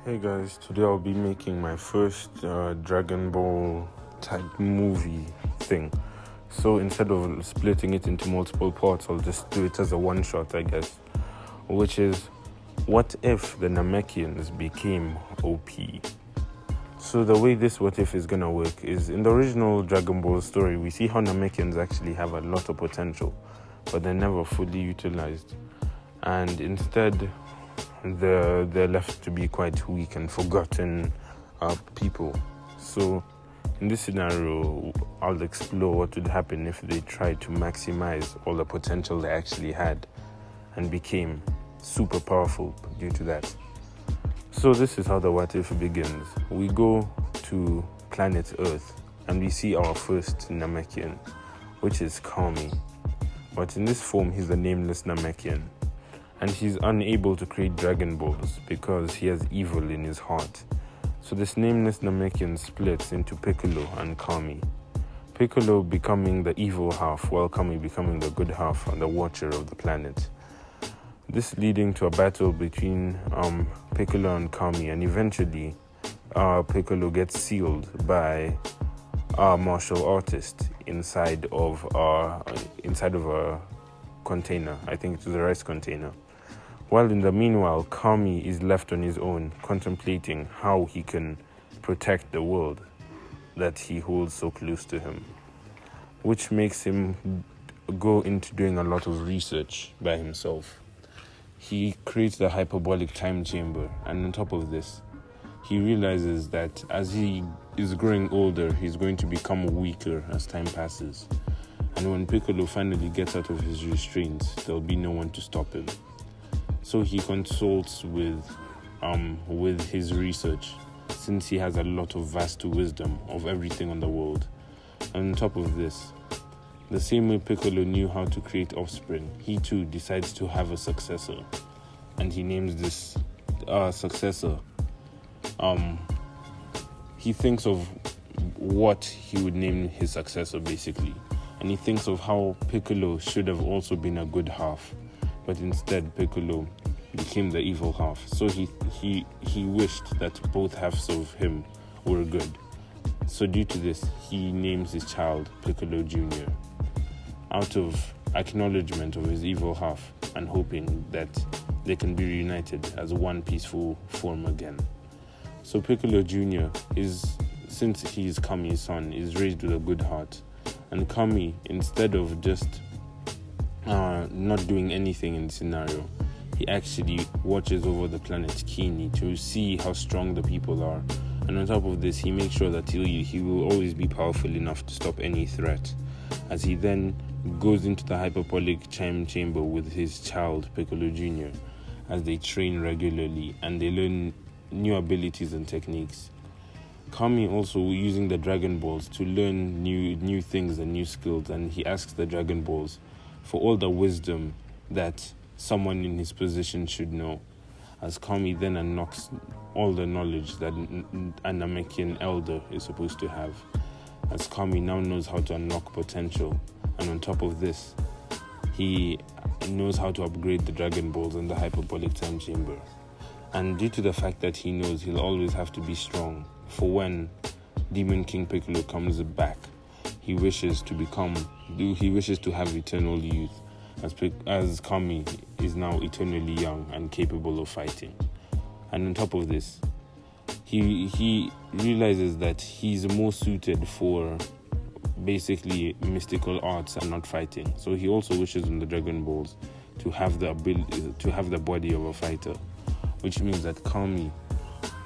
Hey guys, today I'll be making my first Dragon Ball type movie thing. So instead of splitting it into multiple parts, I'll just do it as a one shot, I guess. Which is, what if the Namekians became OP? So the way this what if is gonna work is, in the original Dragon Ball story, we see how Namekians actually have a lot of potential, but they're never fully utilized. And instead, they're left to be quite weak and forgotten people. So in this scenario, I'll explore what would happen if they tried to maximize all the potential they actually had and became super powerful due to that. So this is how the what if begins. We go to planet Earth and we see our first Namekian, which is Kami. But in this form, he's a nameless Namekian. And he's unable to create Dragon Balls because he has evil in his heart. So this nameless Namekian splits into Piccolo and Kami. Piccolo becoming the evil half, while Kami becoming the good half and the watcher of the planet. This leading to a battle between Piccolo and Kami, and eventually Piccolo gets sealed by a martial artist inside of a container. I think it was a rice container. While in the meanwhile, Kami is left on his own, contemplating how he can protect the world that he holds so close to him, which makes him go into doing a lot of research by himself. He creates the hyperbolic time chamber, and on top of this, he realizes that as he is growing older, he's going to become weaker as time passes. And when Piccolo finally gets out of his restraints, there'll be no one to stop him. So he consults with his research, since he has a lot of vast wisdom of everything on the world. And on top of this, the same way Piccolo knew how to create offspring, he too decides to have a successor. And he names this successor. He thinks of what he would name his successor, basically. And he thinks of how Piccolo should have also been a good half. But instead, Piccolo became the evil half. So he wished that both halves of him were good. So due to this, he names his child Piccolo Jr. out of acknowledgement of his evil half and hoping that they can be reunited as one peaceful form again. So Piccolo Jr. since he is Kami's son, is raised with a good heart. And Kami, instead of just not doing anything in the scenario, he actually watches over the planet keenly to see how strong the people are. And on top of this, he makes sure that he will always be powerful enough to stop any threat, as he then goes into the hyperbolic time chamber with his child, Piccolo Jr., as they train regularly and they learn new abilities and techniques. Kami also using the Dragon Balls to learn new things and new skills, and he asks the Dragon Balls for all the wisdom that someone in his position should know, as Kami then unlocks all the knowledge that a Namekian elder is supposed to have, as Kami now knows how to unlock potential, and on top of this, he knows how to upgrade the Dragon Balls and the hyperbolic time chamber. And due to the fact that he knows he'll always have to be strong for when Demon King Piccolo comes back, he wishes to have eternal youth, as Kami is now eternally young and capable of fighting. And on top of this, he realizes that he's more suited for basically mystical arts and not fighting. So he also wishes on the Dragon Balls to have the ability to have the body of a fighter, which means that Kami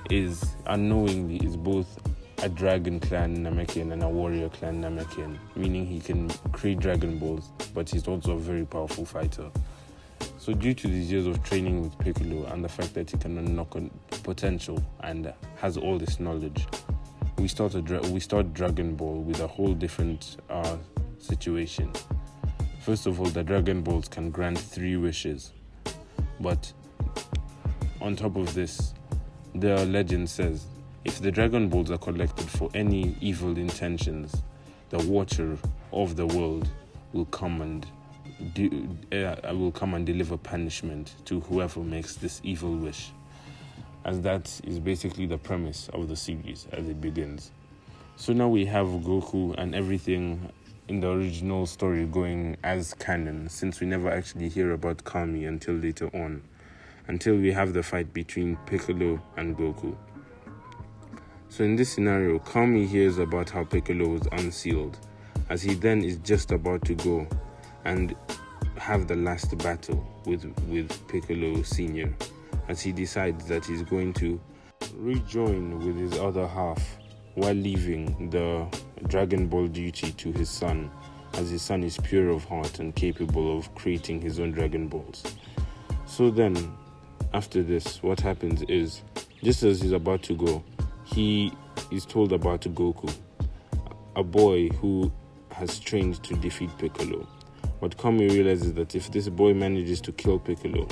is unknowingly both a Dragon Clan Namekian and a Warrior Clan Namekian, meaning he can create Dragon Balls, but he's also a very powerful fighter. So due to these years of training with Piccolo and the fact that he can unlock potential and has all this knowledge, we start Dragon Ball with a whole different situation. First of all, the Dragon Balls can grant 3 wishes, but on top of this, the legend says if the Dragon Balls are collected for any evil intentions, the Watcher of the world will come and deliver punishment to whoever makes this evil wish. as that is basically the premise of the series as it begins. So now we have Goku and everything in the original story going as canon, since we never actually hear about Kami until later on, until we have the fight between Piccolo and Goku. So in this scenario, Kami hears about how Piccolo was unsealed, as he then is just about to go and have the last battle with Piccolo Sr., as he decides that he's going to rejoin with his other half while leaving the Dragon Ball duty to his son, as his son is pure of heart and capable of creating his own Dragon Balls. So then, after this, what happens is, just as he's about to go, he is told about Goku, a boy who has trained to defeat Piccolo. But Kami realizes that if this boy manages to kill Piccolo,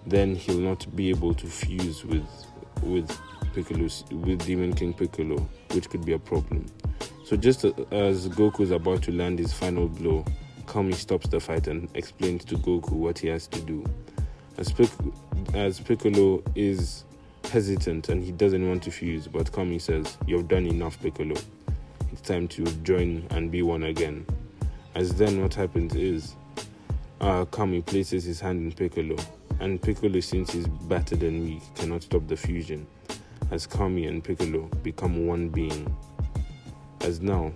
then he'll not be able to fuse with Demon King Piccolo, which could be a problem. So just as Goku is about to land his final blow, Kami stops the fight and explains to Goku what he has to do. As Piccolo is hesitant and he doesn't want to fuse, but Kami says, "You've done enough, Piccolo. It's time to join and be one again." As then what happens is, Kami places his hand in Piccolo, and Piccolo, since he's battered and weak, cannot stop the fusion, as Kami and Piccolo become one being. As now,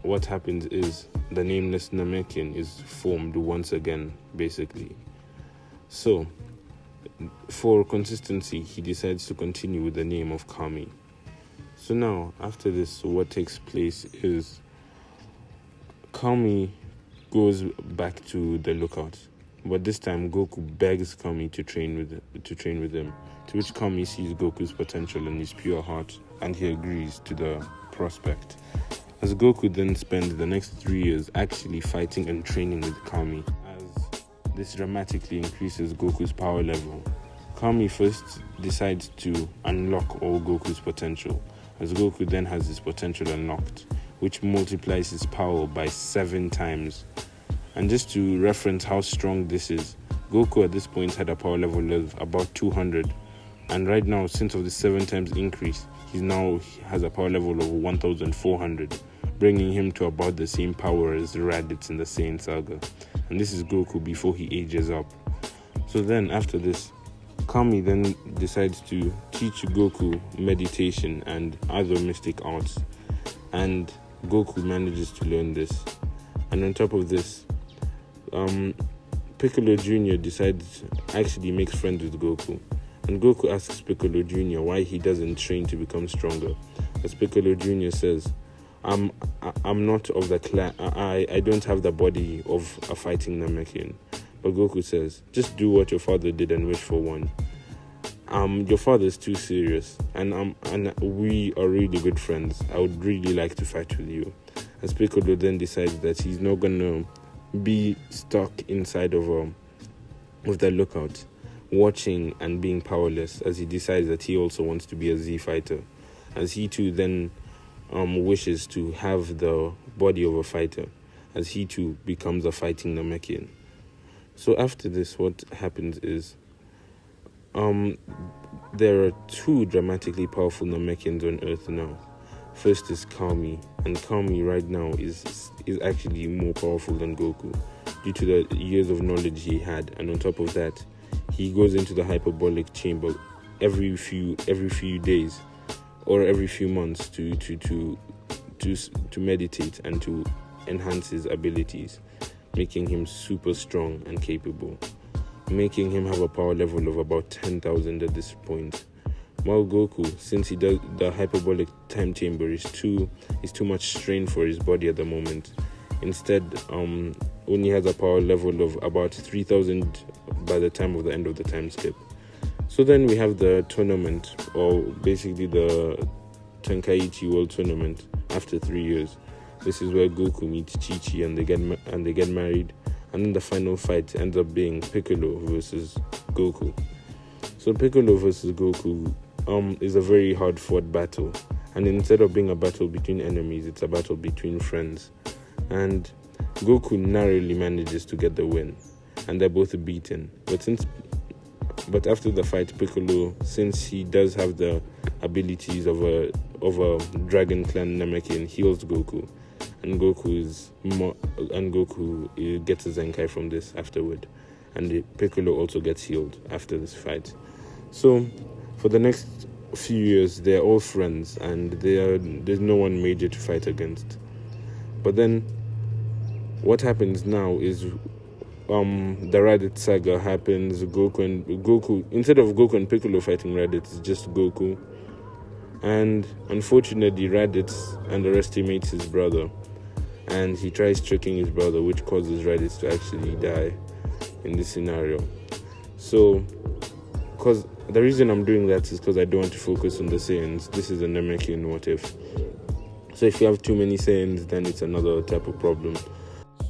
what happens is, the nameless Namekian is formed once again, basically. So, for consistency, he decides to continue with the name of Kami. So now, after this, what takes place is, Kami goes back to the lookout, but this time Goku begs Kami to train with him, to which Kami sees Goku's potential and his pure heart, and he agrees to the prospect. As Goku then spends the next 3 years actually fighting and training with Kami, as this dramatically increases Goku's power level. Kami first decides to unlock all Goku's potential, as Goku then has his potential unlocked, which multiplies his power by 7 times. And just to reference how strong this is, Goku at this point had a power level of about 200, and right now, since of the 7 times increase, he now has a power level of 1400, bringing him to about the same power as Raditz in the Saiyan Saga. And this is Goku before he ages up. So then after this, Kami then decides to teach Goku meditation and other mystic arts, and Goku manages to learn this. And on top of this, Piccolo Jr. actually makes friends with Goku, and Goku asks Piccolo Jr. why he doesn't train to become stronger, as Piccolo Jr. says, I'm not of the clan, I don't have the body of a fighting Namekian. But Goku says, just do what your father did and wish for one. Your father is too serious, and we are really good friends. I would really like to fight with you. As Piccolo then decides that he's not gonna be stuck inside of the lookout, watching and being powerless, as he decides that he also wants to be a Z fighter, as he too then wishes to have the body of a fighter, as he too becomes a fighting Namekian. So after this, what happens is, there are 2 dramatically powerful Namekians on Earth now. First is Kami, and Kami right now is actually more powerful than Goku, due to the years of knowledge he had, and on top of that, he goes into the hyperbolic chamber every few days or every few months to meditate and to enhance his abilities, making him super strong and capable, making him have a power level of about 10,000 at this point. While Goku, since he does the hyperbolic time chamber, is too much strain for his body at the moment. Instead, only has a power level of about 3,000 by the time of the end of the time skip. So then we have the tournament, or basically the Tenkaichi World Tournament after 3 years. This is where Goku meets Chi-Chi and they get married, and then the final fight ends up being Piccolo versus Goku. So Piccolo versus Goku is a very hard fought battle, and instead of being a battle between enemies, it's a battle between friends. And Goku narrowly manages to get the win, and they're both beaten. But since But after the fight, Piccolo, since he does have the abilities of a Dragon Clan Namekian, heals Goku, and Goku gets a Zenkai from this afterward, and Piccolo also gets healed after this fight. So for the next few years, they're all friends, and there's no one major to fight against. But then, what happens now is the Raditz saga happens. Goku, instead of Goku and Piccolo fighting Raditz, it's just Goku. And unfortunately, Raditz underestimates his brother, and he tries tricking his brother, which causes Raditz to actually die in this scenario. So, because the reason I'm doing that is because I don't want to focus on the Saiyans. This is a Namekian what if. So if you have too many Saiyans, then it's another type of problem.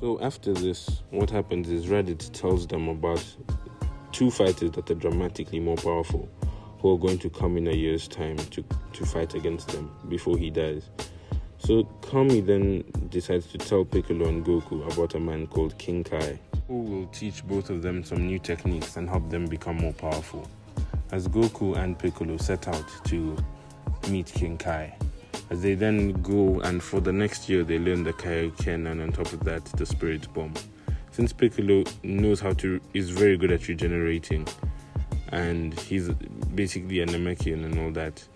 So after this, what happens is Raditz tells them about two fighters that are dramatically more powerful, who are going to come in a year's time to fight against them before he dies. So Kami then decides to tell Piccolo and Goku about a man called King Kai, who will teach both of them some new techniques and help them become more powerful. As Goku and Piccolo set out to meet King Kai, as they then go, and for the next year they learn the Kaioken, and on top of that the Spirit Bomb. Since Piccolo is very good at regenerating, and he's basically a Namekian and all that,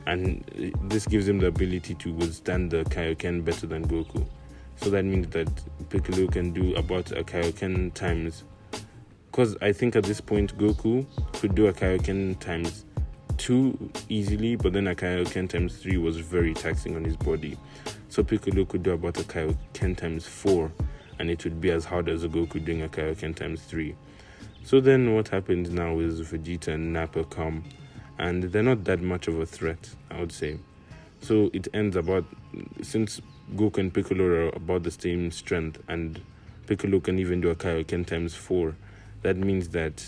and this gives him the ability to withstand the Kaioken better than Goku. So that means that Piccolo can do about a Kaioken times, because I think at this point Goku could do a Kaioken times 2 easily, but then a Kaioken times 3 was very taxing on his body. So Piccolo could do about a Kaioken times 4, and it would be as hard as a Goku doing a Kaioken times 3. So then what happens now is Vegeta and Nappa come, and they're not that much of a threat, I would say. So it ends about, since Goku and Piccolo are about the same strength, and Piccolo can even do a Kaioken times 4, that means that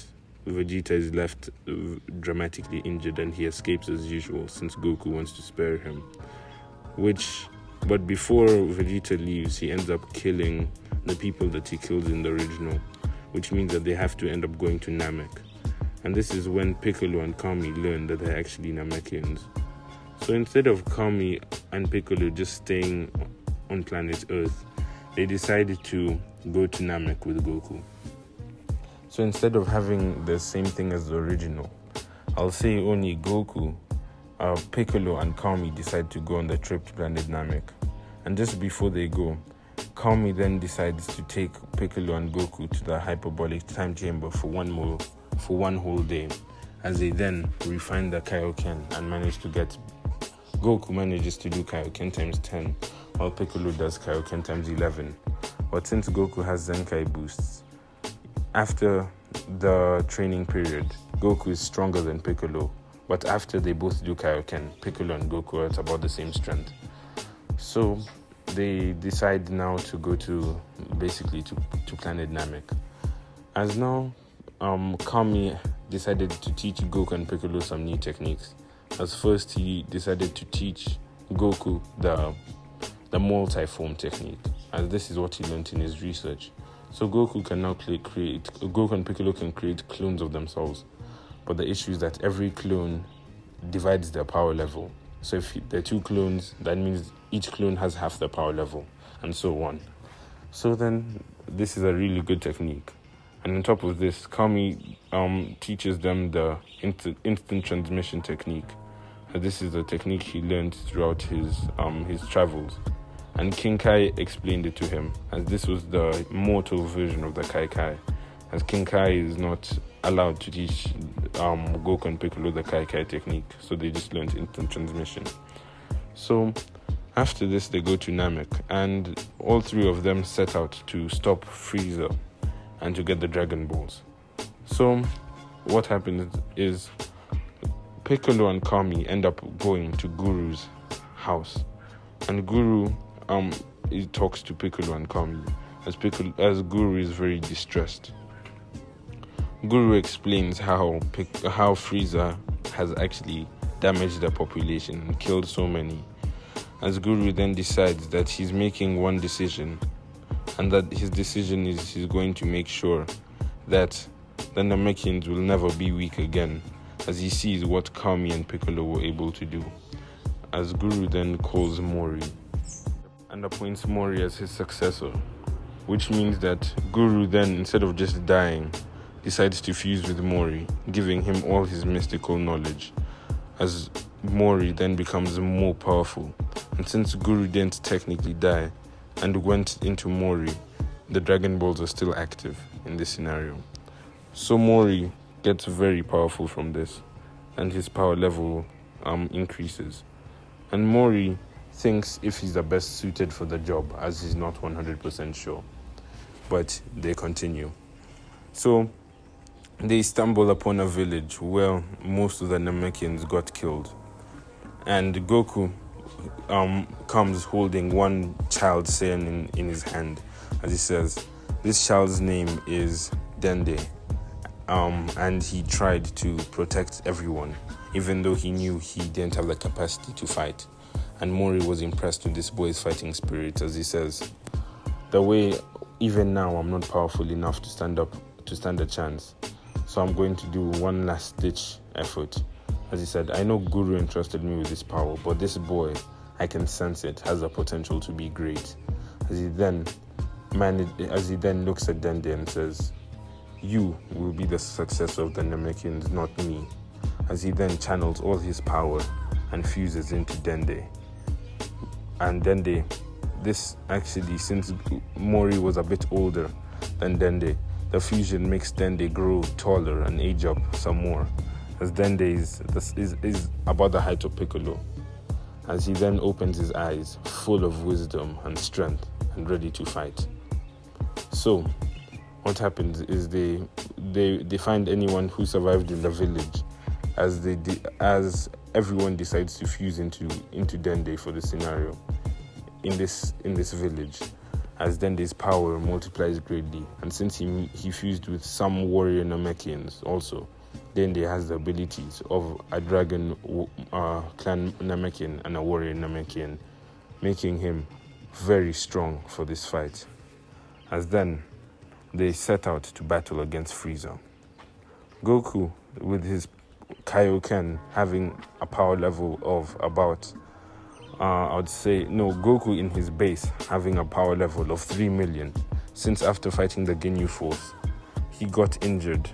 Vegeta is left dramatically injured, and he escapes as usual since Goku wants to spare him. But before Vegeta leaves, he ends up killing the people that he killed in the original, which means that they have to end up going to Namek. And this is when Piccolo and Kami learn that they're actually Namekians. So instead of Kami and Piccolo just staying on planet Earth, they decided to go to Namek with Goku. So instead of having the same thing as the original, I'll say only Goku, Piccolo and Kami decide to go on the trip to planet Namek. And just before they go, Kami then decides to take Piccolo and Goku to the hyperbolic time chamber for one whole day, as they then refine the Kaioken and Goku manages to do Kaioken times 10, while Piccolo does Kaioken times 11. But since Goku has Zenkai boosts, after the training period, Goku is stronger than Piccolo, but after they both do Kaioken, Piccolo and Goku are at about the same strength. So they decide now to go to planet Namek. As now, Kami decided to teach Goku and Piccolo some new techniques. As first, he decided to teach Goku the multi-form technique, as this is what he learned in his research. So Goku and Piccolo can create clones of themselves, but the issue is that every clone divides their power level. So if there are 2 clones, that means each clone has half the power level, and so on. So then, this is a really good technique. And on top of this, Kami teaches them the instant transmission technique. This is a technique he learned throughout his travels. And King Kai explained it to him, as this was the mortal version of the Kai, as King Kai is not allowed to teach Goku and Piccolo the Kai technique, so they just learned instant transmission. So after this, they go to Namek, and all 3 of them set out to stop Frieza and to get the Dragon Balls. So what happens is Piccolo and Kami end up going to Guru's house, and Guru he talks to Piccolo and Kami, as Guru is very distressed. Guru explains how Frieza has actually damaged the population and killed so many, as Guru then decides that he's making one decision, and that his decision is he's going to make sure that the Namekians will never be weak again, as he sees what Kami and Piccolo were able to do. As Guru then calls Mori and appoints Mori as his successor, which means that Guru then, instead of just dying, decides to fuse with Mori, giving him all his mystical knowledge, as Mori then becomes more powerful. And since Guru didn't technically die and went into Mori, the Dragon Balls are still active in this scenario. So Mori gets very powerful from this, and his power level increases. And Mori thinks if he's the best suited for the job, as he's not 100% sure. But they continue. So they stumble upon a village where most of the Namekians got killed. And Goku comes holding one child Saiyan in his hand, as he says, this child's name is Dende. And he tried to protect everyone, even though he knew he didn't have the capacity to fight. And Mori was impressed with this boy's fighting spirit, as he says, the way even now I'm not powerful enough to stand a chance. So I'm going to do one last ditch effort. As he said, I know Guru entrusted me with this power, but this boy, I can sense it, has the potential to be great. As he then looks at Dende and says, you will be the successor of the Namekians, not me. As he then channels all his power and fuses into Dende. And Dende, this actually, since Mori was a bit older than Dende, the fusion makes Dende grow taller and age up some more, as Dende is about the height of Piccolo. As he then opens his eyes, full of wisdom and strength and ready to fight. So what happens is they find anyone who survived in the village, as everyone decides to fuse into Dende for the scenario in this village, as Dende's power multiplies greatly. And since he fused with some warrior Namekians also, Dende has the abilities of a dragon clan Namekian and a warrior Namekian, making him very strong for this fight. As then they set out to battle against Frieza. Goku, with his Kaioken, having a power level of about, Goku in his base having a power level of 3 million, since after fighting the Ginyu Force, he got injured,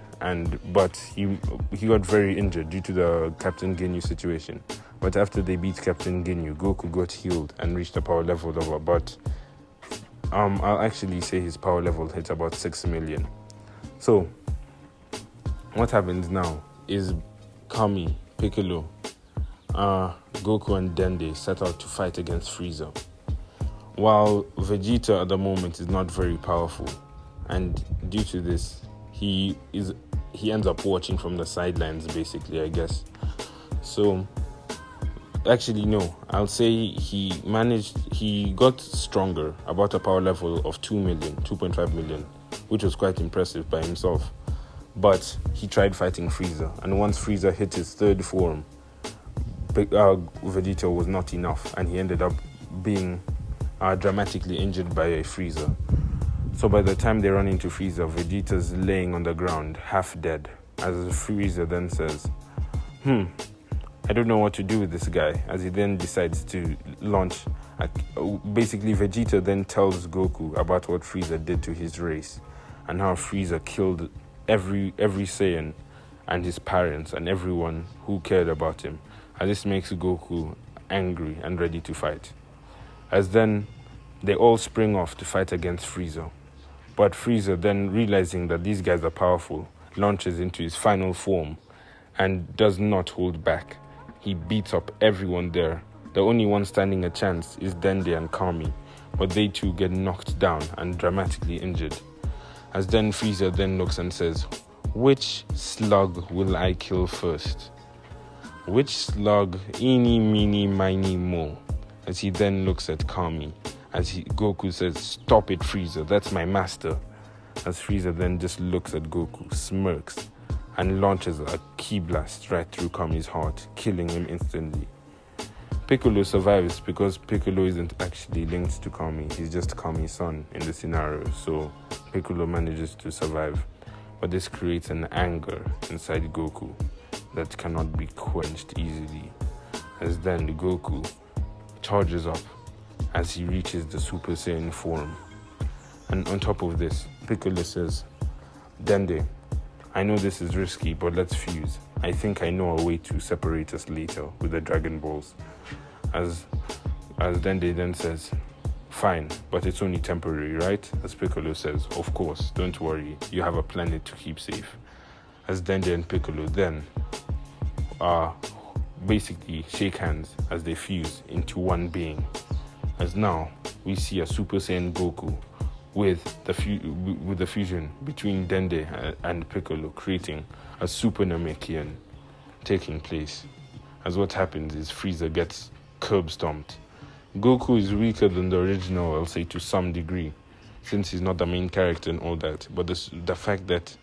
but he got very injured due to the Captain Ginyu situation. But after they beat Captain Ginyu, Goku got healed and reached a power level of about, I'll actually say his power level hits about 6 million. So what happens now is Kami, Piccolo, Goku and Dende set out to fight against Frieza. While Vegeta at the moment is not very powerful, and due to this, he ends up watching from the sidelines, basically, I guess. So actually, no, I'll say he got stronger, about a power level of 2.5 million, which was quite impressive by himself. But he tried fighting Frieza, and once Frieza hit his third form, Vegeta was not enough, and he ended up being dramatically injured by Frieza. So by the time they run into Frieza, Vegeta's laying on the ground, half dead, as Frieza then says, I don't know what to do with this guy, as he then decides to launch. Basically, Vegeta then tells Goku about what Frieza did to his race, and how Frieza killed every Saiyan and his parents and everyone who cared about him. And this makes Goku angry and ready to fight. As then they all spring off to fight against Frieza. But Frieza, then realizing that these guys are powerful, launches into his final form and does not hold back. He beats up everyone there. The only one standing a chance is Dende and Kami, but they too get knocked down and dramatically injured. As then Frieza then looks and says, which slug will I kill first? Which slug, eeny, meeny, miny, mo? As he then looks at Kami, Goku says, stop it, Frieza, that's my master. As Frieza then just looks at Goku, smirks, and launches a ki blast right through Kami's heart, killing him instantly. Piccolo survives because Piccolo isn't actually linked to Kami. He's just Kami's son in the scenario, so Piccolo manages to survive. but this creates an anger inside Goku that cannot be quenched easily. As then Goku charges up as he reaches the Super Saiyan form. And on top of this, Piccolo says, Dende, I know this is risky, but let's fuse. I think I know a way to separate us later with the Dragon Balls. As Dende then says, fine, but it's only temporary, right? As Piccolo says, of course, don't worry, you have a planet to keep safe. As Dende and Piccolo then basically shake hands as they fuse into one being. As now we see a Super Saiyan Goku with the fusion between Dende and Piccolo, creating a Super Namekian taking place. As what happens is Frieza gets curb stomped. Goku is weaker than the original, I'll say, to some degree, since he's not the main character and all that. But the fact that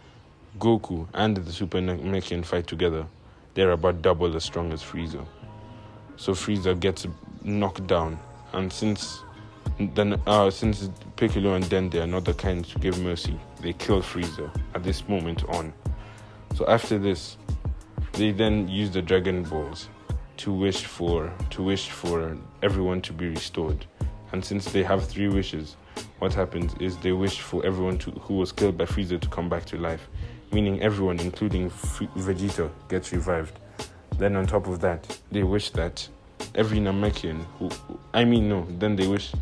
Goku and the Super Namekian fight together, they're about double as strong as Frieza. So Frieza gets knocked down, and since Piccolo and Dende are not the kind to give mercy, they kill Frieza at this moment on. So after this, they then use the Dragon Balls to wish for everyone to be restored. And since they have 3 wishes, what happens is they wish for everyone who was killed by Frieza to come back to life, meaning everyone, including Vegeta, gets revived. Then on top of that, they wish that every Namekian then they wish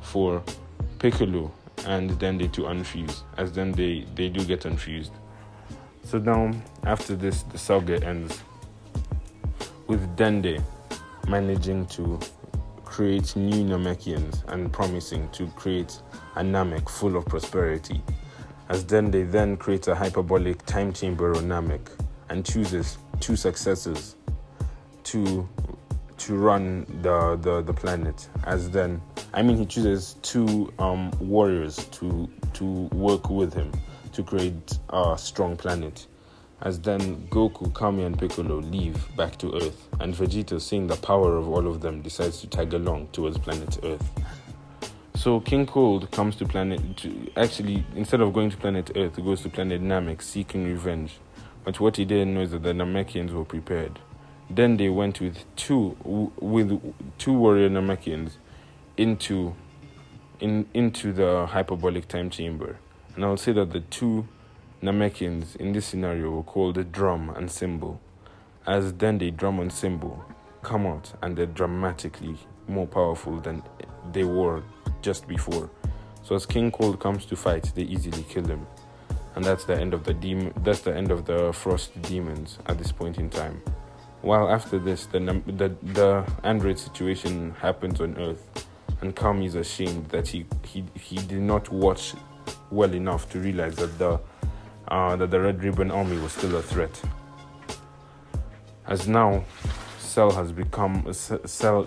for Piccolo and Dende to unfuse, as then they do get unfused. So now, after this, the saga ends with Dende managing to create new Namekians and promising to create a Namek full of prosperity. As Dende then creates a hyperbolic time chamber on Namek and chooses 2 successors to run the planet. As then, he chooses 2 warriors to work with him to create a strong planet. As then Goku, Kami and Piccolo leave back to Earth, and Vegeta, seeing the power of all of them, decides to tag along towards planet Earth. So King Cold comes to instead of going to planet Earth, he goes to planet Namek seeking revenge. But what he didn't know is that the Namekians were prepared. Then they went with two warrior Namekians into the hyperbolic time chamber. And I'll say that the 2 Namekians in this scenario were called Drum and Cymbal. As then the Drum and Cymbal come out, and they're dramatically more powerful than they were just before. So as King Cold comes to fight, they easily kill him. And that's the end of the Frost Demons at this point in time. While after this, the android situation happens on Earth, and Kami is ashamed that he did not watch well enough to realize that the Red Ribbon Army was still a threat. As now, Cell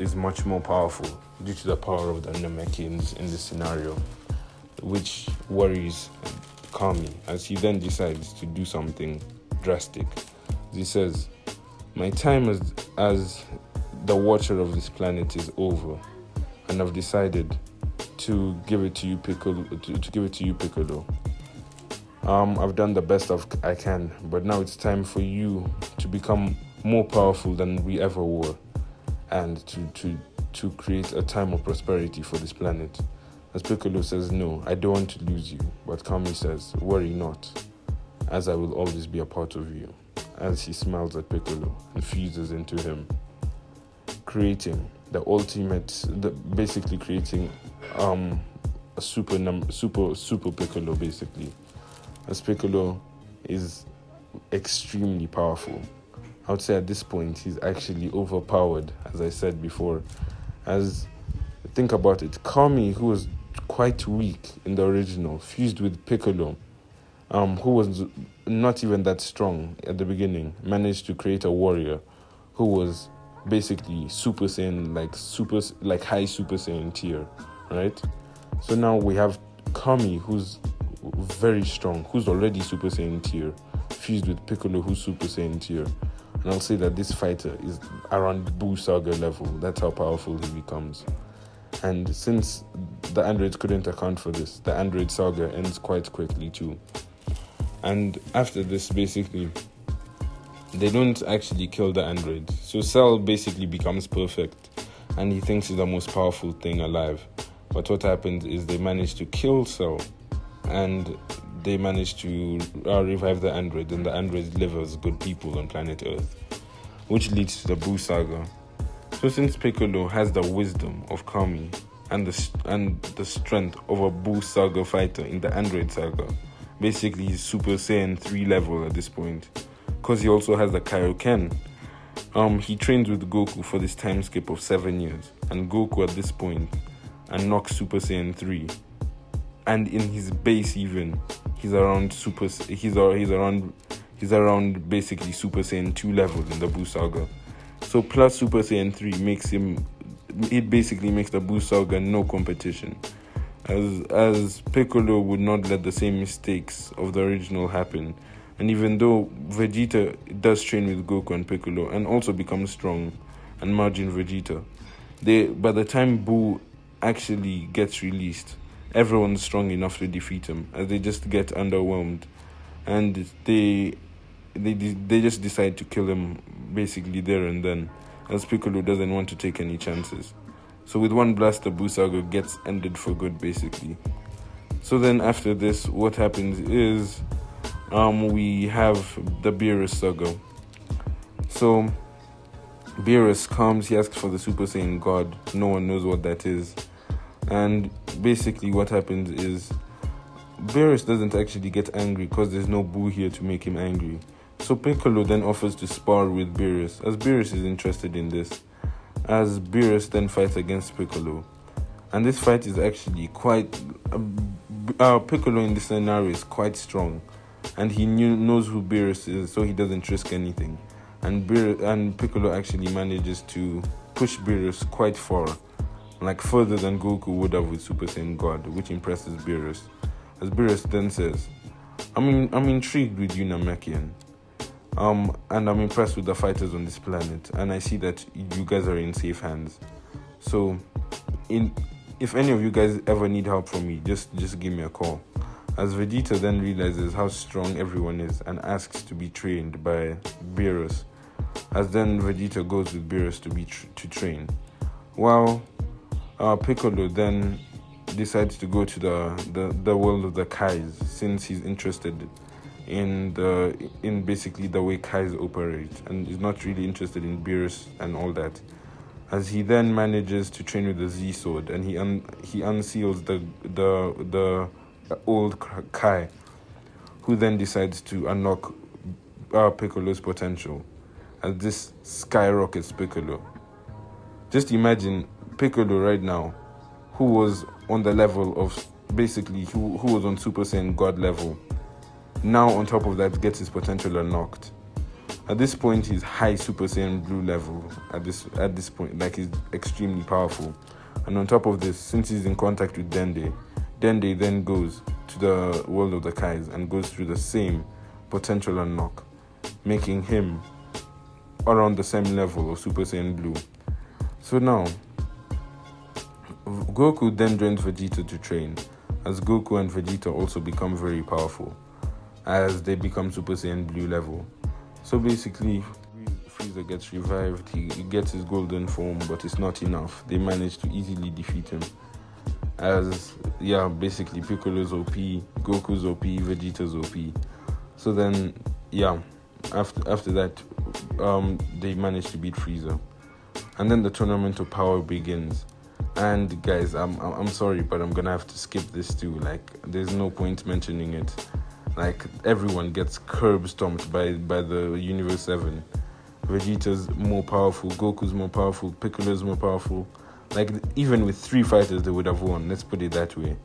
is much more powerful due to the power of the Namekians in this scenario, which worries Kami as he then decides to do something drastic. He says, "My time as the watcher of this planet is over, and I've decided to give it to you, Piccolo. I've done the best I can, but now it's time for you to become more powerful than we ever were, and to create a time of prosperity for this planet." As Piccolo says, "No, I don't want to lose you," but Kami says, "Worry not, as I will always be a part of you," as he smiles at Piccolo and fuses into him, creating the ultimate, basically creating a super Piccolo, basically. As Piccolo is extremely powerful. I would say at this point he's actually overpowered, as I said before. As think about it, Kami, who was quite weak in the original, fused with Piccolo, who was not even that strong at the beginning, managed to create a warrior who was basically Super Saiyan, like high Super Saiyan tier, right? So now we have Kami, who's very strong, who's already Super Saiyan tier, fused with Piccolo, who's Super Saiyan tier. And I'll say that this fighter is around Buu Saga level. That's how powerful he becomes. And since the androids couldn't account for this, the android saga ends quite quickly too. And after this, basically, they don't actually kill the android. So Cell basically becomes perfect, and he thinks he's the most powerful thing alive. But what happens is they manage to kill Cell, and they manage to revive the android, and the android live as good people on planet Earth, which leads to the Buu saga. So since Piccolo has the wisdom of Kami and the strength of a Buu saga fighter in the android saga, basically he's Super Saiyan 3 level at this point, because he also has the Kaioken. He trains with Goku for this time skip of 7 years, and Goku at this point unlocks Super Saiyan 3, and in his base even he's around basically Super Saiyan 2 level in the Buu saga. So plus Super Saiyan 3 basically makes the Buu saga no competition, as Piccolo would not let the same mistakes of the original happen. And even though Vegeta does train with Goku and Piccolo and also becomes strong and margin Vegeta, by the time Buu actually gets released, everyone's strong enough to defeat him, as they just get underwhelmed, and they just decide to kill him basically there and then, as Piccolo doesn't want to take any chances. So with one blast, the Buu saga gets ended for good, basically. So then after this, what happens is we have the Beerus saga. So Beerus comes, he asks for the Super Saiyan God. No one knows what that is. And basically what happens is Beerus doesn't actually get angry because there's no Buu here to make him angry. So Piccolo then offers to spar with Beerus, as Beerus is interested in this, as Beerus then fights against Piccolo. And this fight is actually quite... Piccolo in this scenario is quite strong, and he knows who Beerus is, so he doesn't risk anything. And Piccolo actually manages to push Beerus quite far, like further than Goku would have with Super Saiyan God, which impresses Beerus. As Beerus then says, I'm intrigued with you, Namekian. And I'm impressed with the fighters on this planet, and I see that you guys are in safe hands. So, if any of you guys ever need help from me, just give me a call. As Vegeta then realizes how strong everyone is and asks to be trained by Beerus, as then Vegeta goes with Beerus to train. While Piccolo then decides to go to the world of the Kais, since he's interested in basically the way Kais operate, and is not really interested in Beerus and all that. As he then manages to train with the Z sword, and he unseals the old Kai, who then decides to unlock Piccolo's potential, as this skyrockets Piccolo. Just imagine Piccolo right now, who was on the level of basically who was on Super Saiyan God level, now on top of that gets his potential unlocked. At this point, he's high Super Saiyan Blue level. At this point, like, he's extremely powerful. And on top of this, since he's in contact with Dende then goes to the world of the Kais and goes through the same potential unlock, making him around the same level of Super Saiyan Blue. So now, Goku then joins Vegeta to train, as Goku and Vegeta also become very powerful, as they become Super Saiyan Blue level. So basically, Frieza gets revived, he gets his golden form, but it's not enough. They manage to easily defeat him. As, basically Piccolo's OP, Goku's OP, Vegeta's OP. So then, after that, they manage to beat Frieza. And then the tournament of power begins. And guys, I'm sorry, but I'm gonna have to skip this too. Like, there's no point mentioning it. Like, everyone gets curb stomped by the Universe 7. Vegeta's more powerful, Goku's more powerful, Piccolo's more powerful. Like, even with 3 fighters, they would have won, let's put it that way.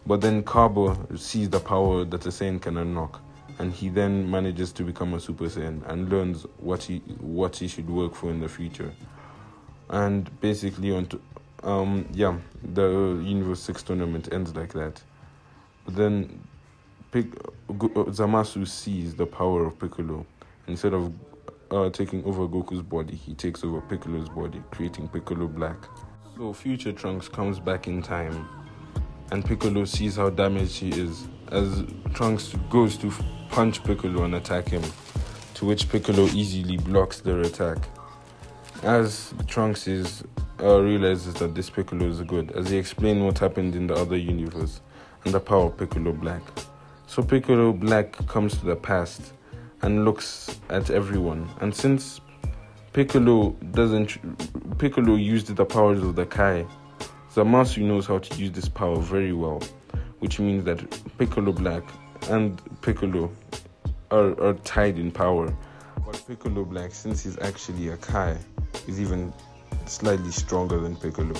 But then Carbo sees the power that a Saiyan can unlock, and he then manages to become a Super Saiyan and learns what he should work for in the future. And basically, the Universe 6 tournament ends like that. But then Zamasu sees the power of Piccolo. Instead of taking over Goku's body, he takes over Piccolo's body, creating Piccolo Black. So Future Trunks comes back in time, and Piccolo sees how damaged he is as Trunks goes to punch Piccolo and attack him, to which Piccolo easily blocks their attack. As Trunks realizes that this Piccolo is good, as he explains what happened in the other universe and the power of Piccolo Black. So Piccolo Black comes to the past and looks at everyone, and since Piccolo used the powers of the Kai, Zamasu knows how to use this power very well, which means that Piccolo Black and Piccolo are tied in power. But Piccolo Black, since he's actually a Kai, is even slightly stronger than Piccolo.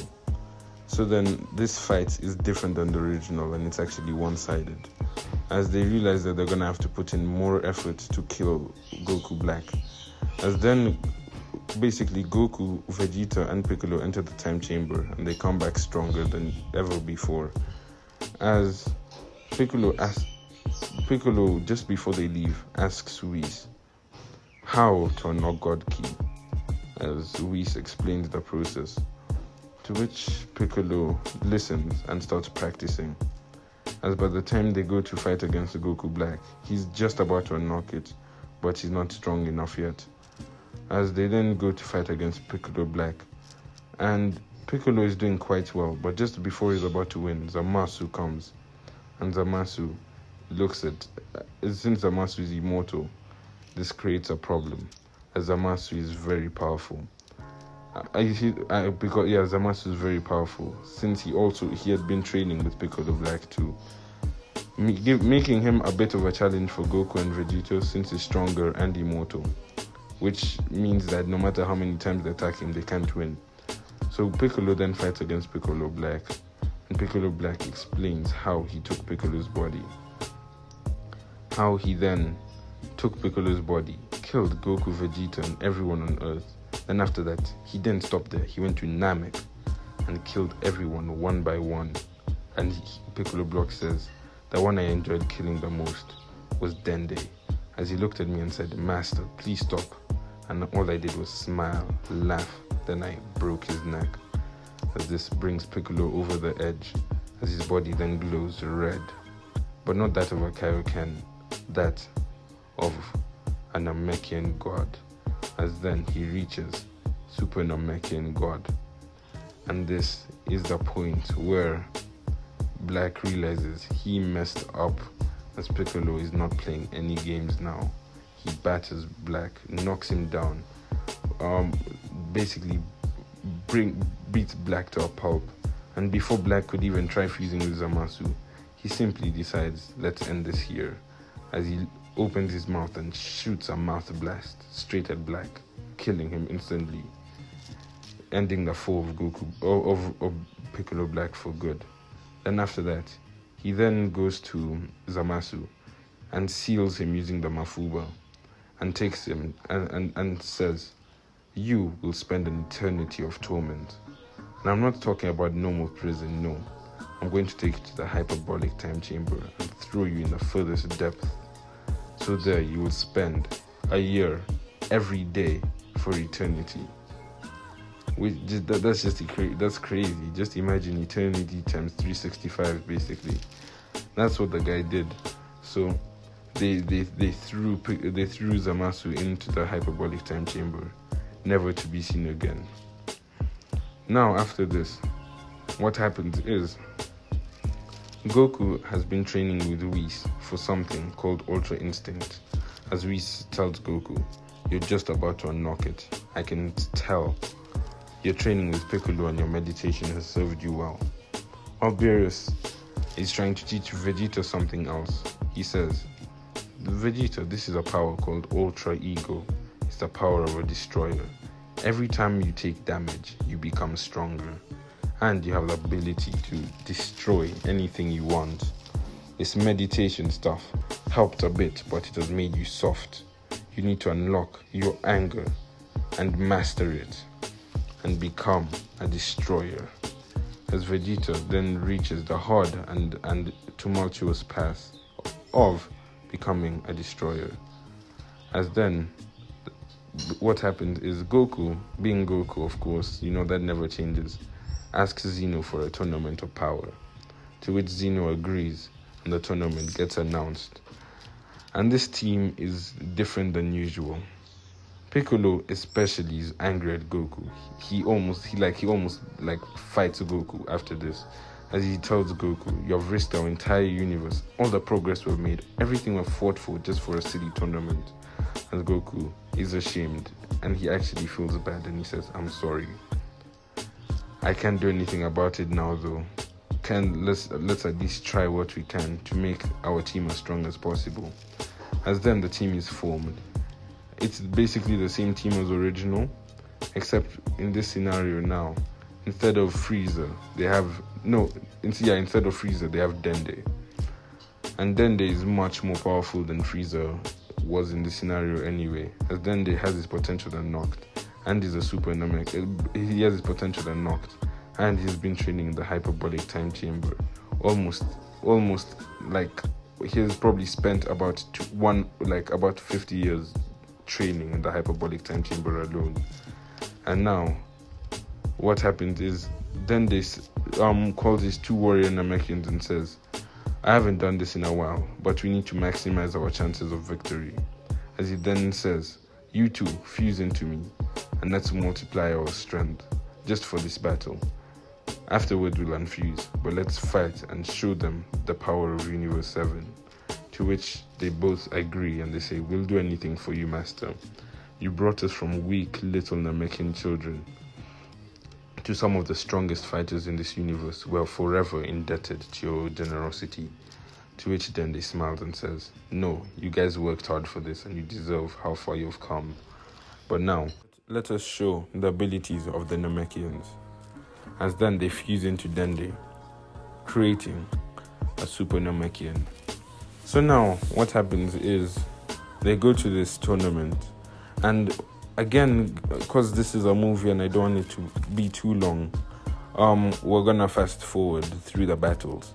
So then this fight is different than the original, and it's actually one-sided, as they realize that they're going to have to put in more effort to kill Goku Black. As then basically Goku, Vegeta and Piccolo enter the time chamber, and they come back stronger than ever before. As Piccolo just before they leave asks Whis how to unlock God Key, as Whis explains the process, to which Piccolo listens and starts practicing. As by the time they go to fight against Goku Black, he's just about to unlock it, but he's not strong enough yet. As they then go to fight against Piccolo Black, and Piccolo is doing quite well, but just before he's about to win, Zamasu comes, and Zamasu looks at, since Zamasu is immortal, this creates a problem, as Zamasu is very powerful. Zamasu is very powerful, since he had been training with Piccolo Black too, making him a bit of a challenge for Goku and Vegeta, since he's stronger and immortal, which means that no matter how many times they attack him, they can't win. So Piccolo then fights against Piccolo Black, and Piccolo Black explains how he took Piccolo's body. How he then took Piccolo's body, killed Goku, Vegeta, and everyone on Earth. Then after that, he didn't stop there. He went to Namek and killed everyone one by one. And Piccolo Black says, the one I enjoyed killing the most was Dende, as he looked at me and said, "Master, please stop." And all I did was smile, laugh. Then I broke his neck, as this brings Piccolo over the edge, as his body then glows red. But not that of a Kaioken, that of a Namekian god, as then he reaches Super Namekian God. And this is the point where Black realizes he messed up, as Piccolo is not playing any games now. He batters Black, knocks him down, basically beats Black to a pulp. And before Black could even try fusing with Zamasu, he simply decides, let's end this here, as he opens his mouth and shoots a mouth blast straight at Black, killing him instantly, ending the fall of Goku of Piccolo Black for good. Then after that, he then goes to Zamasu and seals him using the Mafuba, and takes him and says, "You will spend an eternity of torment." And I'm not talking about normal prison, no. I'm going to take you to the hyperbolic time chamber and throw you in the furthest depth. So there you will spend a year every day for eternity. That's crazy. Just imagine eternity times 365, basically. That's what the guy did. So they threw Zamasu into the hyperbolic time chamber, never to be seen again. Now after this, what happens is Goku has been training with Whis for something called Ultra Instinct, as Whis tells Goku, "You're just about to unlock it. I can tell. Your training with Piccolo and your meditation has served you well." Obvious is trying to teach Vegeta something else. He says, "Vegeta, this is a power called Ultra Ego. It's the power of a destroyer. Every time you take damage, you become stronger, and you have the ability to destroy anything you want. This meditation stuff helped a bit, but it has made you soft. You need to unlock your anger and master it and become a destroyer." As Vegeta then reaches the hard and tumultuous path of becoming a destroyer. As then, what happens is Goku, being Goku of course, that never changes, asks Zeno for a tournament of power. to which Zeno agrees, and the tournament gets announced. And this team is different than usual. Piccolo especially is angry at Goku. He almost fights Goku after this, as he tells Goku, "You have risked our entire universe, all the progress we've made, everything we've fought for just for a silly tournament." And Goku is ashamed, and he actually feels bad, and he says, "I'm sorry. I can't do anything about it now, though. Let's at least try what we can to make our team as strong as possible." As then the team is formed. It's basically the same team as original, except in this scenario now, instead of Frieza, they have Dende. And Dende is much more powerful than Frieza was in this scenario anyway, as Dende has his potential unlocked, and is a super Namek. He has his potential unlocked, and he's been training in the hyperbolic time chamber. Almost like he has probably spent about 50 years training in the hyperbolic time chamber alone. And now, what happens is Dende calls his 2 warrior Namekians and says, "I haven't done this in a while, but we need to maximize our chances of victory." As he then says, "You two fuse into me, and let's multiply our strength, just for this battle. Afterward we'll unfuse, but let's fight and show them the power of Universe 7. To which they both agree, and they say, "We'll do anything for you, Master. You brought us from weak little Namekian children to some of the strongest fighters in this universe. We're forever indebted to your generosity." To which then they smiles and says, "No, you guys worked hard for this, and you deserve how far you've come. But now, let us show the abilities of the Namekians." As then they fuse into Dende, creating a super Namekian. So now, what happens is, they go to this tournament, and again, because this is a movie and I don't want it to be too long, we're gonna fast forward through the battles.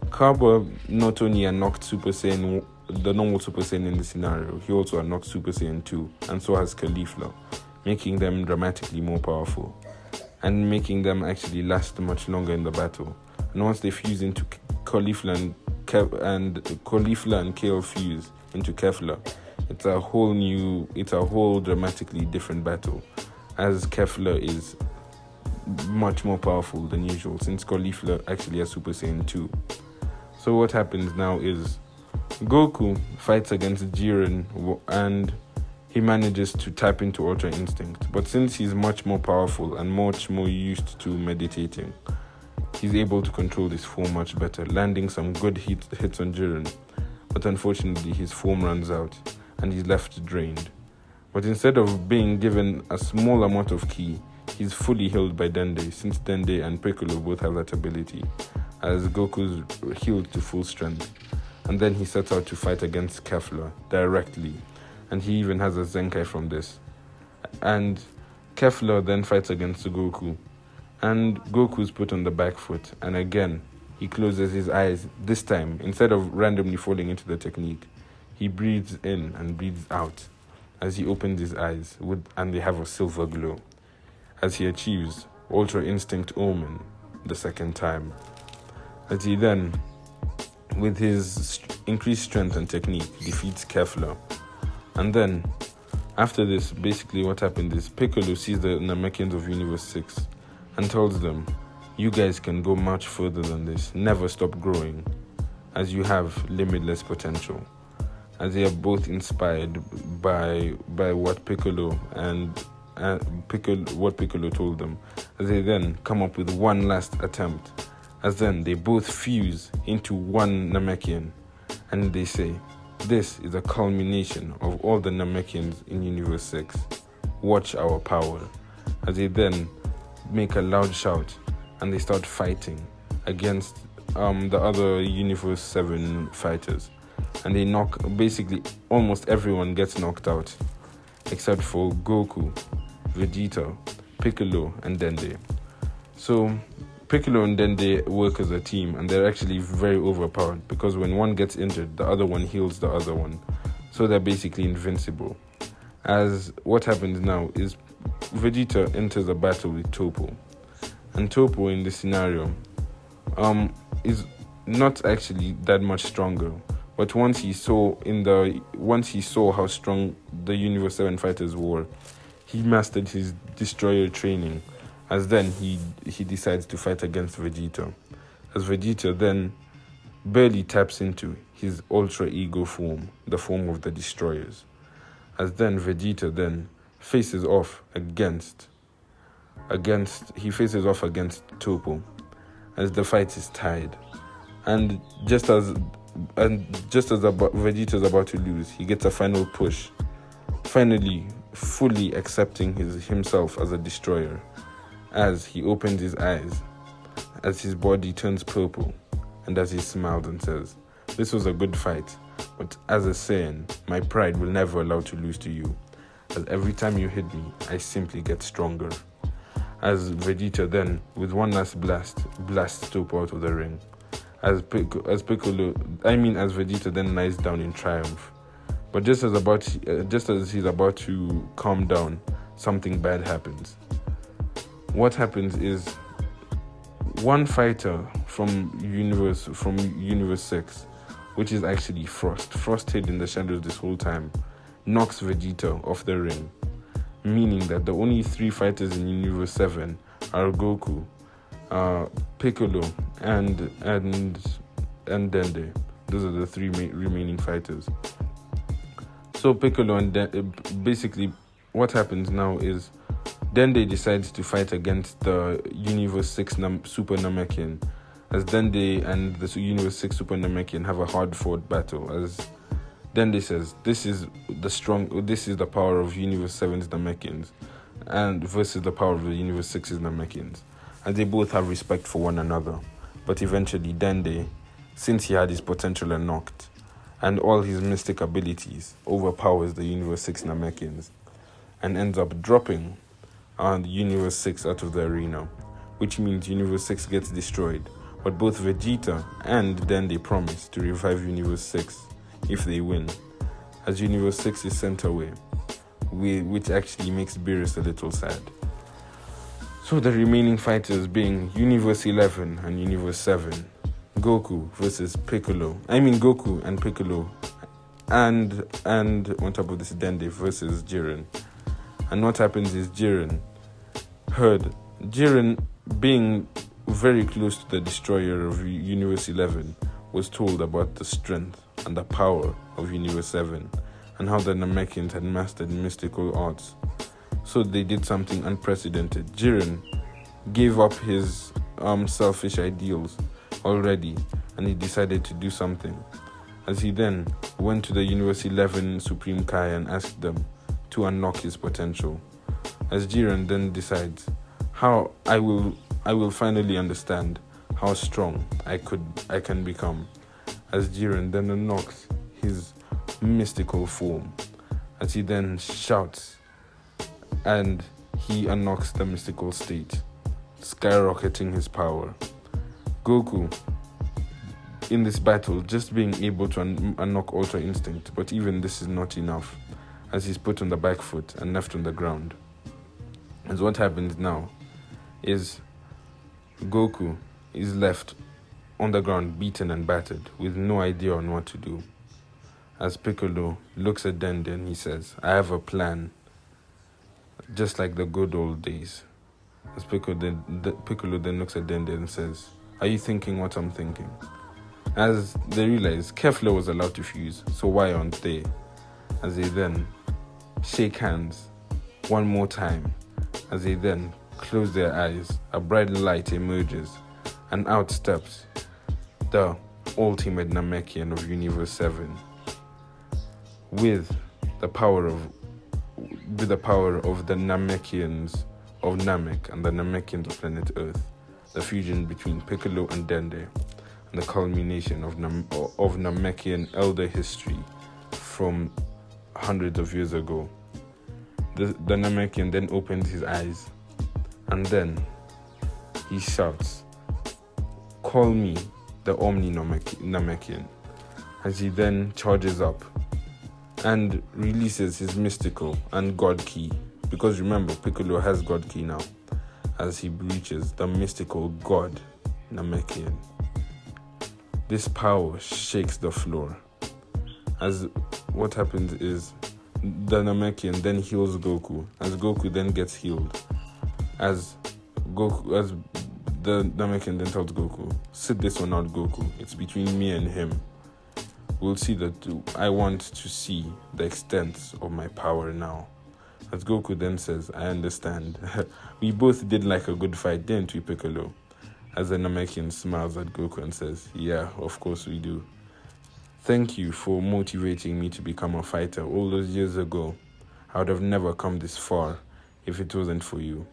Kaba not only unlocked Super Saiyan, the normal Super Saiyan in the scenario, he also unlocked Super Saiyan 2, and so has Caulifla, making them dramatically more powerful, and making them actually last much longer in the battle. And once they fuse into Caulifla and Kale fuse into Kefla, it's a whole dramatically different battle, as Kefla is much more powerful than usual, since Caulifla actually has Super Saiyan 2. So what happens now is Goku fights against Jiren, and he manages to tap into Ultra Instinct. But since he's much more powerful and much more used to meditating, he's able to control his form much better, landing some good hits on Jiren. But unfortunately, his form runs out, and he's left drained. But instead of being given a small amount of ki, he's fully healed by Dende, since Dende and Piccolo both have that ability, as Goku's healed to full strength. And then he sets out to fight against Kefla directly, and he even has a Zenkai from this. And Kefla then fights against Goku, and Goku's put on the back foot, and again, he closes his eyes. This time, instead of randomly falling into the technique, he breathes in and breathes out as he opens his eyes, and they have a silver glow, as he achieves Ultra Instinct Omen the second time. As he then, with his increased strength and technique, defeats Kefla. And then, after this, basically what happened is Piccolo sees the Namekians of Universe 6 and tells them, "You guys can go much further than this. Never stop growing, as you have limitless potential." As they are both inspired by what Piccolo told them, as they then come up with one last attempt, as then they both fuse into one Namekian, and they say, "This is a culmination of all the Namekians in Universe 6. Watch our power." As they then make a loud shout, and they start fighting against the other Universe 7 fighters. And they basically almost everyone gets knocked out, except for Goku, Vegeta, Piccolo, and Dende. So Piccolo and Dende work as a team, and they're actually very overpowered, because when one gets injured, the other one heals the other one. So they're basically invincible. As what happens now is Vegeta enters a battle with Toppo. And Toppo in this scenario is not actually that much stronger. But once he saw how strong the Universe 7 fighters were, he mastered his destroyer training. As then he decides to fight against Vegeta. As Vegeta then barely taps into his ultra ego form, the form of the destroyers. As then Vegeta then faces off against Topo, as the fight is tied. And just as Vegeta's about to lose, he gets a final push, finally fully accepting himself as a destroyer, as he opens his eyes, as his body turns purple, and as he smiles and says, "This was a good fight, but as a Saiyan, my pride will never allow to lose to you, as every time you hit me, I simply get stronger." As Vegeta then, with one last blasts Topo out of the ring. As Vegeta then lies down in triumph. But just as he's about to calm down, something bad happens. What happens is one fighter from Universe 6, which is actually Frost hid in the shadows this whole time, knocks Vegeta off the ring, meaning that the only 3 fighters in Universe 7 are Goku, Piccolo, and Dende. Those are the 3 remaining fighters. So Piccolo and basically what happens now is Dende decides to fight against the Universe 6 Super Namekian, as Dende and the Universe 6 Super Namekian have a hard-fought battle, as Dende says, this is the power of Universe 7's Namekians, and versus the power of the Universe 6's Namekians. And they both have respect for one another. But eventually Dende, since he had his potential unlocked, and all his mystic abilities, overpowers the Universe 6 Namekians, and ends up dropping Universe 6 out of the arena, which means Universe 6 gets destroyed. But both Vegeta and Dende promise to revive Universe 6 if they win, as Universe 6 is sent away, which actually makes Beerus a little sad. So the remaining fighters being Universe 11 and Universe 7, Goku and Piccolo, and on top of this Dende versus Jiren. And what happens is Jiren, being very close to the destroyer of Universe 11, was told about the strength and the power of Universe 7 and how the Namekians had mastered mystical arts. So they did something unprecedented. Jiren gave up his selfish ideals already, and he decided to do something, as he then went to the Universe 11 Supreme Kai and asked them to unlock his potential. As Jiren then decides how I will finally understand how strong I can become, as Jiren then unlocks his mystical form, as he then shouts, and he unlocks the mystical state, skyrocketing his power. Goku, in this battle, just being able to unlock Ultra Instinct, but even this is not enough, as he's put on the back foot and left on the ground. As what happens now is Goku is left on the ground, beaten and battered, with no idea on what to do. As Piccolo looks at Dende and he says, "I have a plan, just like the good old days." As Piccolo then looks at Dende and says, "Are you thinking what I'm thinking?" As they realize Kefla was allowed to fuse, so why aren't they? As they then shake hands one more time, as they then close their eyes, a bright light emerges, and out steps the ultimate Namekian of Universe 7, with the power of the Namekians of Namek and the Namekians of planet Earth, the fusion between Piccolo and Dende, and the culmination of Namekian elder history from hundreds of years ago. The Namekian then opens his eyes, and then he shouts, "Call me the Omni Namekian," as he then charges up and releases his mystical and God key, because remember, Piccolo has God key now, as he breaches the mystical God Namekian. This power shakes the floor. As what happens is the Namekian then heals Goku. As Goku then gets healed. As the Namekian then tells Goku, sit this one out, Goku. It's between me and him. We'll see that I want to see the extent of my power now. As Goku then says, I understand. We both did like a good fight, didn't we, Piccolo? As the Namekian smiles at Goku and says, yeah, of course we do. Thank you for motivating me to become a fighter all those years ago. I would have never come this far if it wasn't for you.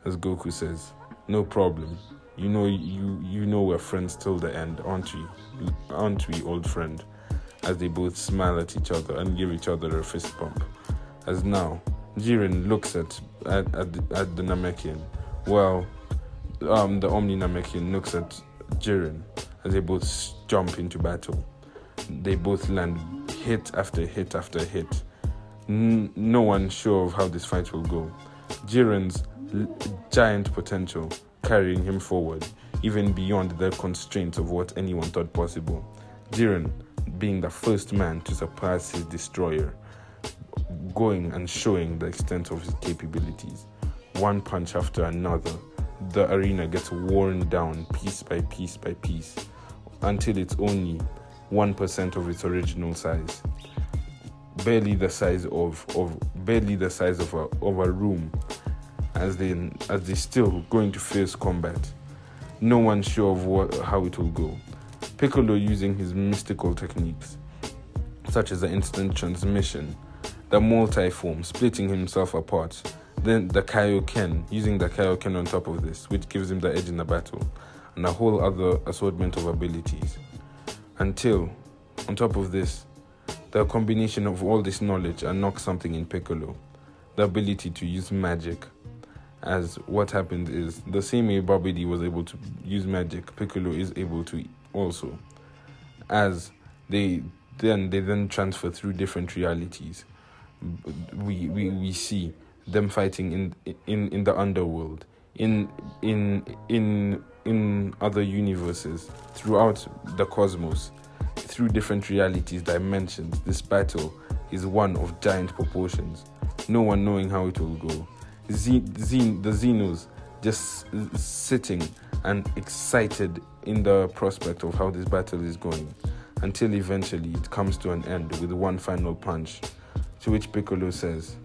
As Goku says, no problem. You know we're friends till the end, aren't we? Aren't we, old friend? As they both smile at each other and give each other a fist bump. As now, Jiren looks at the Namekian. Well, the Omni Namekian looks at Jiren as they both jump into battle. They both land hit after hit after hit. No one sure of how this fight will go. Jiren's giant potential carrying him forward, even beyond the constraints of what anyone thought possible. Jiren being the first man to surpass his destroyer, going and showing the extent of his capabilities. One punch after another, the arena gets worn down piece by piece by piece, until it's only 1% of its original size. Barely the size of a room, as they still go into fierce combat. No one sure of how it will go. Piccolo, using his mystical techniques, such as the instant transmission, the multi-form, splitting himself apart, then the Kaioken, using the Kaioken on top of this, which gives him the edge in the battle, and a whole other assortment of abilities. Until, on top of this, the combination of all this knowledge unlocks something in Piccolo, the ability to use magic. As what happened is, the same way Babidi was able to use magic, Piccolo is able to also. As they then transfer through different realities. We see them fighting in the underworld, in other universes, throughout the cosmos, through different realities, dimensions. This battle is one of giant proportions, no one knowing how it will go. The Xenos just sitting and excited in the prospect of how this battle is going, until eventually it comes to an end with one final punch, to which Piccolo says,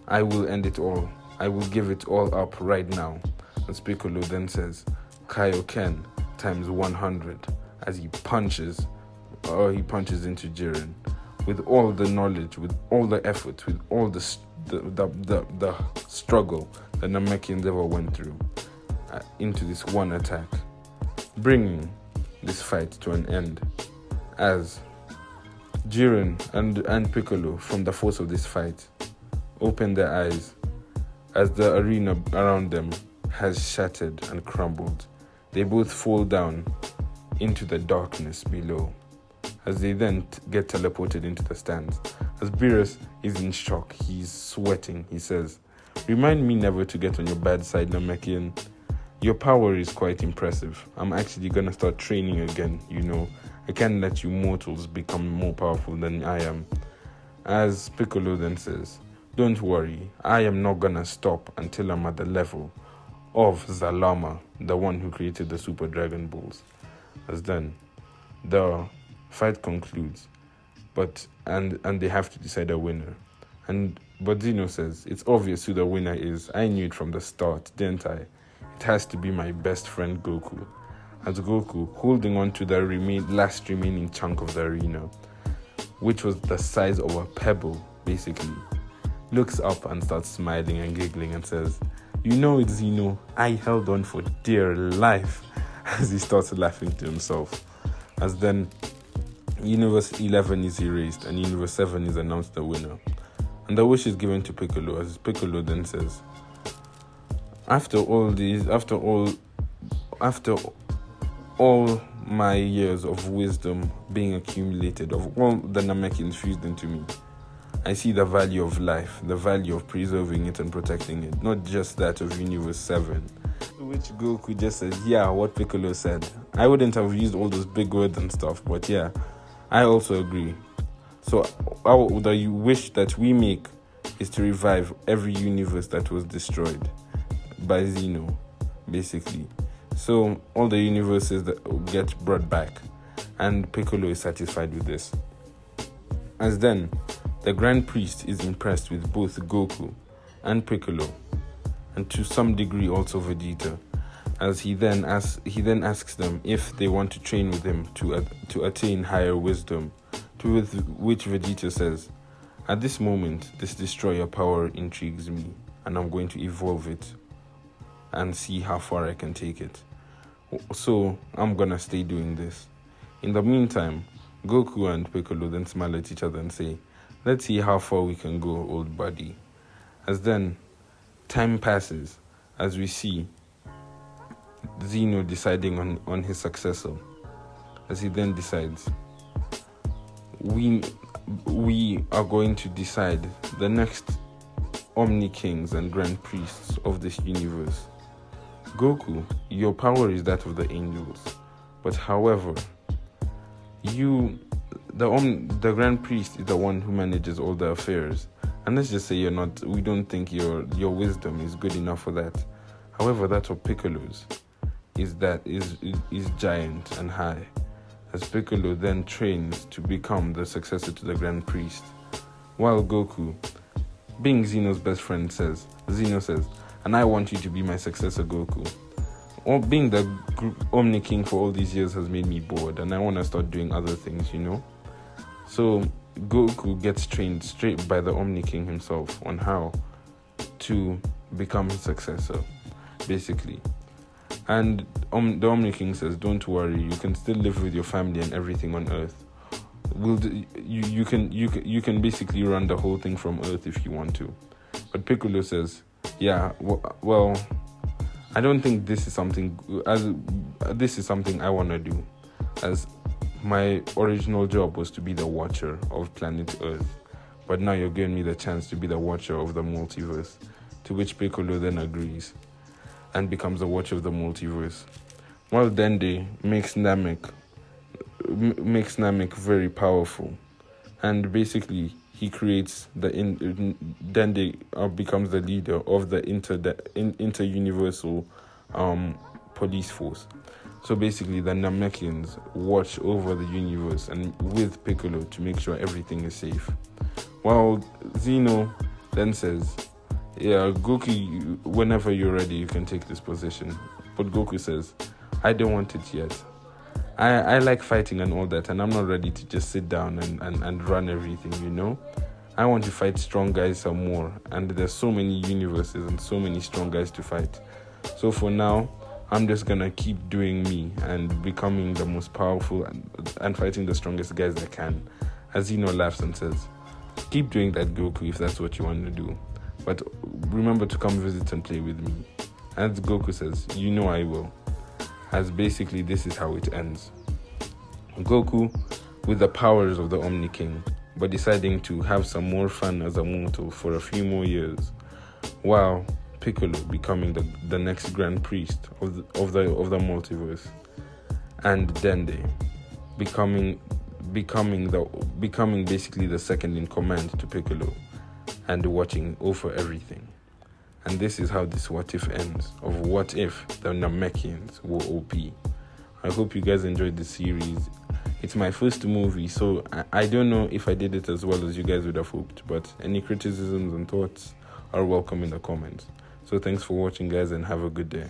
I will end it all. I will give it all up right now. As Piccolo then says, Kaioken times 100, as he punches into Jiren with all the knowledge, with all the effort, with all the struggle that Namekians ever went through, into this one attack, bringing this fight to an end. As Jiren and Piccolo, from the force of this fight, open their eyes as the arena around them has shattered and crumbled. They both fall down into the darkness below, as they then get teleported into the stands. As Beerus is in shock, he's sweating. He says, remind me never to get on your bad side, Namekian. Your power is quite impressive. I'm actually gonna start training again, I can't let you mortals become more powerful than I am. As Piccolo then says, don't worry, I am not gonna stop until I'm at the level of Zalama, the one who created the Super Dragon Balls. As then, the fight concludes, and they have to decide a winner. But Zeno says, it's obvious who the winner is. I knew it from the start, didn't I? It has to be my best friend Goku. As Goku, holding on to the last remaining chunk of the arena, which was the size of a pebble, basically, looks up and starts smiling and giggling and says, it's Zeno, I held on for dear life, as he starts laughing to himself. As then, Universe 11 is erased and Universe 7 is announced the winner. And the wish is given to Piccolo, as Piccolo then says, after all my years of wisdom being accumulated, of all the Namekians fused into me, I see the value of life, the value of preserving it and protecting it, not just that of Universe 7. To which Goku just says, yeah, what Piccolo said. I wouldn't have used all those big words and stuff, but yeah, I also agree. So the wish that we make is to revive every universe that was destroyed by Zeno, basically. So all the universes that get brought back, and Piccolo is satisfied with this. As then, the Grand Priest is impressed with both Goku and Piccolo, and to some degree also Vegeta, as he then asks them if they want to train with him to attain higher wisdom, to which Vegeta says, "At this moment, this destroyer power intrigues me, and I'm going to evolve it and see how far I can take it. So I'm gonna stay doing this." In the meantime, Goku and Piccolo then smile at each other and say, "Let's see how far we can go, old buddy." As then, time passes, as we see Zeno deciding on his successor. As he then decides, we are going to decide the next Omni Kings and Grand Priests of this universe. Goku, your power is that of the angels, but however, the Grand Priest is the one who manages all the affairs. And let's just say we don't think your wisdom is good enough for that. However, that of Piccolo's is giant and high. As Piccolo then trains to become the successor to the Grand Priest, while Goku, being Zeno's best friend, Zeno says, "And I want you to be my successor, Goku. Being the Omni King for all these years has made me bored, and I want to start doing other things, So Goku gets trained straight by the Omni King himself on how to become his successor, basically. And the Omni King says, "Don't worry, you can still live with your family and everything on Earth. You can basically run the whole thing from Earth if you want to." But Piccolo says, "Yeah, well, I don't think this is something I want to do, as my original job was to be the watcher of planet Earth, but now you're giving me the chance to be the watcher of the multiverse," to which Piccolo then agrees and becomes the watcher of the multiverse. While Dende makes Namek very powerful, and basically he creates Dende becomes the leader of the inter-universal police force. So basically, the Namekians watch over the universe and with Piccolo to make sure everything is safe. While Zeno then says, "Yeah, Goku, whenever you're ready, you can take this position." But Goku says, "I don't want it yet. I like fighting and all that, and I'm not ready to just sit down and run everything, I want to fight strong guys some more, and there's so many universes and so many strong guys to fight. So for now, I'm just gonna keep doing me and becoming the most powerful and fighting the strongest guys I can." As Zeno laughs and says, "Keep doing that, Goku, if that's what you want to do. But remember to come visit and play with me." And Goku says, "I will." As basically this is how it ends. Goku with the powers of the Omni King, but deciding to have some more fun as a mortal for a few more years, while Piccolo becoming the next Grand Priest of the multiverse, and Dende becoming basically the second in command to Piccolo and watching over everything. And this is how this What If ends, of what if the Namekians were OP. I hope you guys enjoyed the series. It's my first movie, so I don't know if I did it as well as you guys would have hoped, but any criticisms and thoughts are welcome in the comments. So thanks for watching, guys, and have a good day.